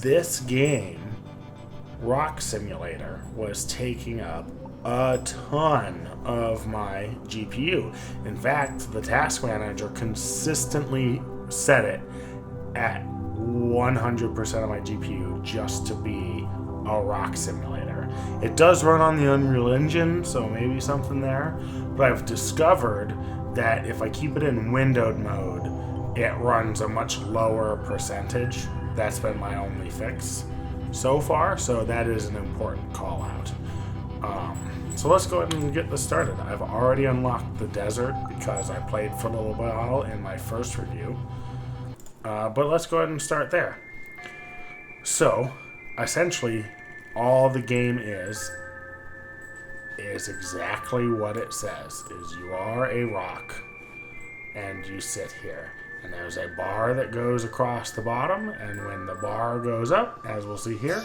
this game, Rock Simulator, was taking up a ton of my GPU. In fact, the task manager consistently set it at 100% of my GPU just to be a rock simulator. It does run on the Unreal Engine, so maybe something there, but I've discovered that if I keep it in windowed mode, it runs a much lower percentage. That's been my only fix so far, so that is an important call out. So let's go ahead and get this started. I've already unlocked the desert because I played for a little while in my first review. But let's go ahead and start there. So, essentially, all the game is exactly what it says. Is you are a rock, and you sit here. And there's a bar that goes across the bottom, and when the bar goes up, as we'll see here,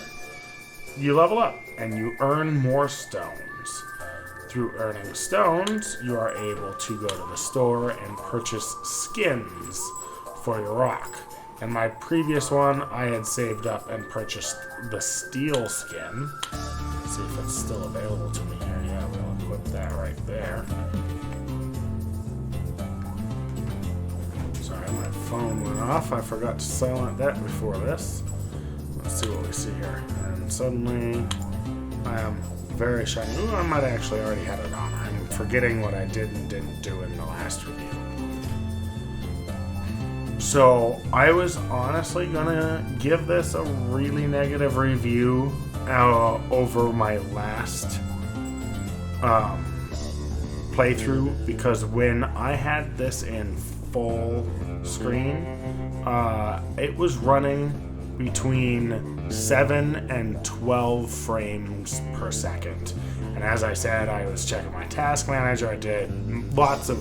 you level up, and you earn more stones. Through earning stones, you are able to go to the store and purchase skins for your rock. In my previous one, I had saved up and purchased the steel skin. Let's see if it's still available to me here. Yeah, we'll equip that right there. Sorry, my phone went off. I forgot to silent that before this. Let's see what we see here. And suddenly, I am very shiny. Ooh, I might have actually already had it on. I'm forgetting what I did and didn't do in the last review. So, I was honestly gonna give this a really negative review over my last playthrough, because when I had this in full screen, it was running between 7 and 12 frames per second. And as I said, I was checking my task manager. I did lots of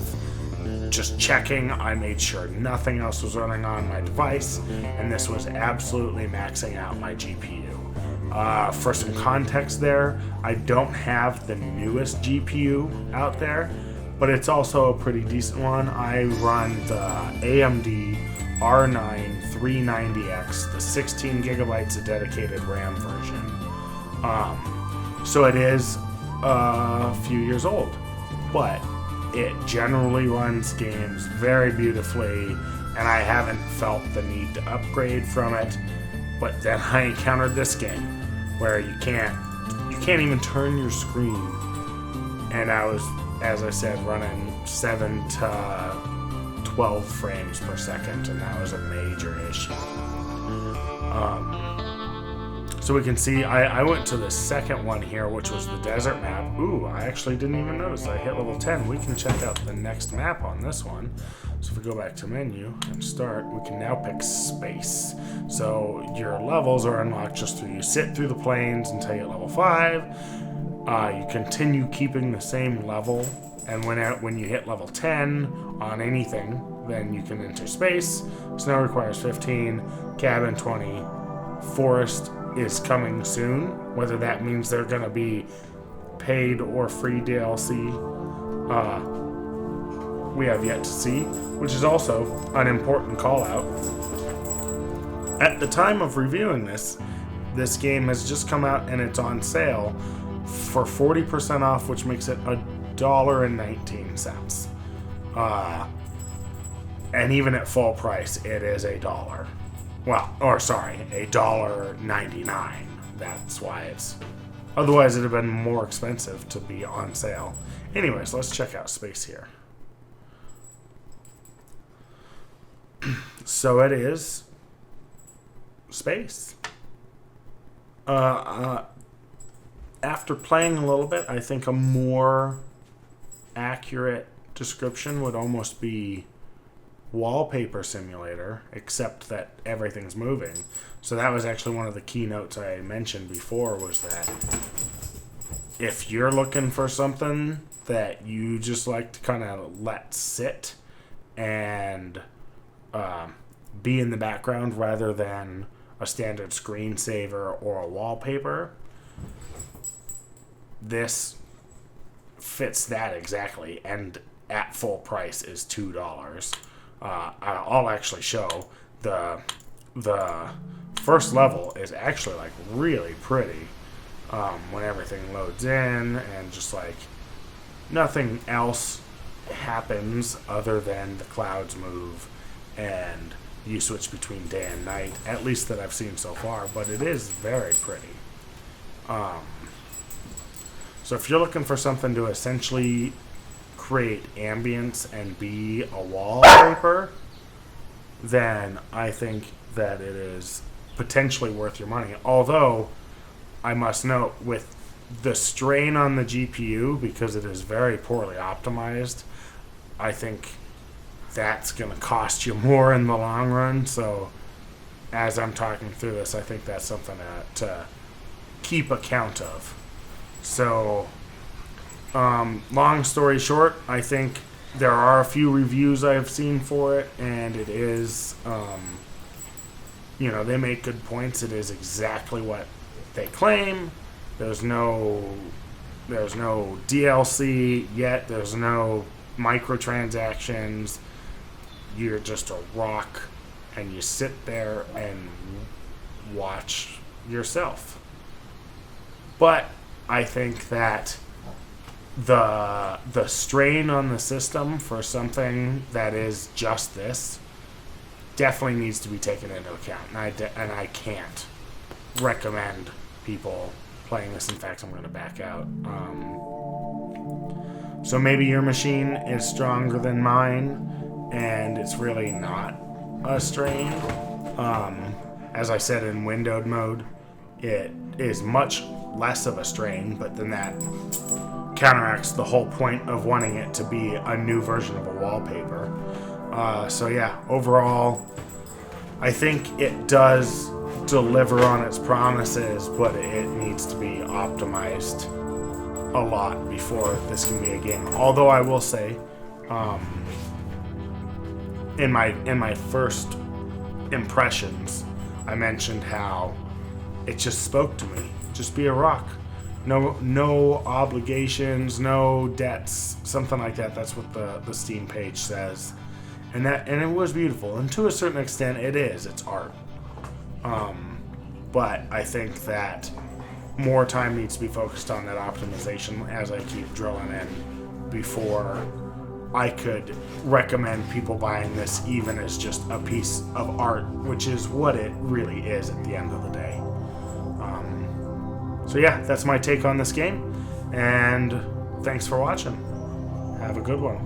just checking. I made sure nothing else was running on my device, and this was absolutely maxing out my GPU. For some context there, I don't have the newest GPU out there, but it's also a pretty decent one. I run the AMD R9 390X, the 16 gigabytes of dedicated RAM version. So it is a few years old, but it generally runs games very beautifully, and I haven't felt the need to upgrade from it. But then I encountered this game where you can't even turn your screen, and I was, as I said, running 7 to 12 frames per second, and that was a major issue. So we can see, I went to the second one here, which was the desert map. Ooh, I actually didn't even notice I hit level 10. We can check out the next map on this one. So if we go back to menu and start, we can now pick space. So your levels are unlocked just through, you sit through the plains until you hit level 5. You continue keeping the same level, and when you hit level 10 on anything, then you can enter space. Snow requires 15, cabin 20, forest is coming soon. Whether that means they're going to be paid or free DLC, we have yet to see, which is also an important call out. At the time of reviewing this game has just come out and it's on sale for 40% off, which makes it $1.19. And even at full price, it is $1. Well, or sorry, $1.99. That's why it's... Otherwise, it'd have been more expensive to be on sale. Anyways, let's check out space here. So it is space. After playing a little bit, I think a more accurate description would almost be wallpaper simulator, except that everything's moving. So that was actually one of the keynotes I mentioned before, was that if you're looking for something that you just like to kind of let sit and be in the background rather than a standard screensaver or a wallpaper, this fits that exactly, and at full price is $2. I'll actually show the first level is actually like really pretty when everything loads in, and just like nothing else happens other than the clouds move and you switch between day and night, at least that I've seen so far, but it is very pretty. So if you're looking for something to essentially create ambience and be a wallpaper, then I think that it is potentially worth your money. Although, I must note, with the strain on the GPU, because it is very poorly optimized, I think that's going to cost you more in the long run. So as I'm talking through this, I think that's something to keep account of. So long story short, I think there are a few reviews I've seen for it, and it is, they make good points. It is exactly what they claim. There's no DLC yet. There's no microtransactions. You're just a rock, and you sit there and watch yourself. But I think that the strain on the system for something that is just this definitely needs to be taken into account, and I can't recommend people playing this. In fact, I'm going to back out. So maybe your machine is stronger than mine, and it's really not a strain. As I said, in windowed mode, it is much less of a strain, but then that counteracts the whole point of wanting it to be a new version of a wallpaper. So yeah, overall, I think it does deliver on its promises, but it needs to be optimized a lot before this can be a game. Although I will say, in my first impressions, I mentioned how it just spoke to me. Just be a rock. No obligations, no debts, something like that. That's what the Steam page says. And it was beautiful. And to a certain extent it is. It's art. But I think that more time needs to be focused on that optimization as I keep drilling in before I could recommend people buying this even as just a piece of art, which is what it really is at the end of the day. So yeah, that's my take on this game, and thanks for watching. Have a good one.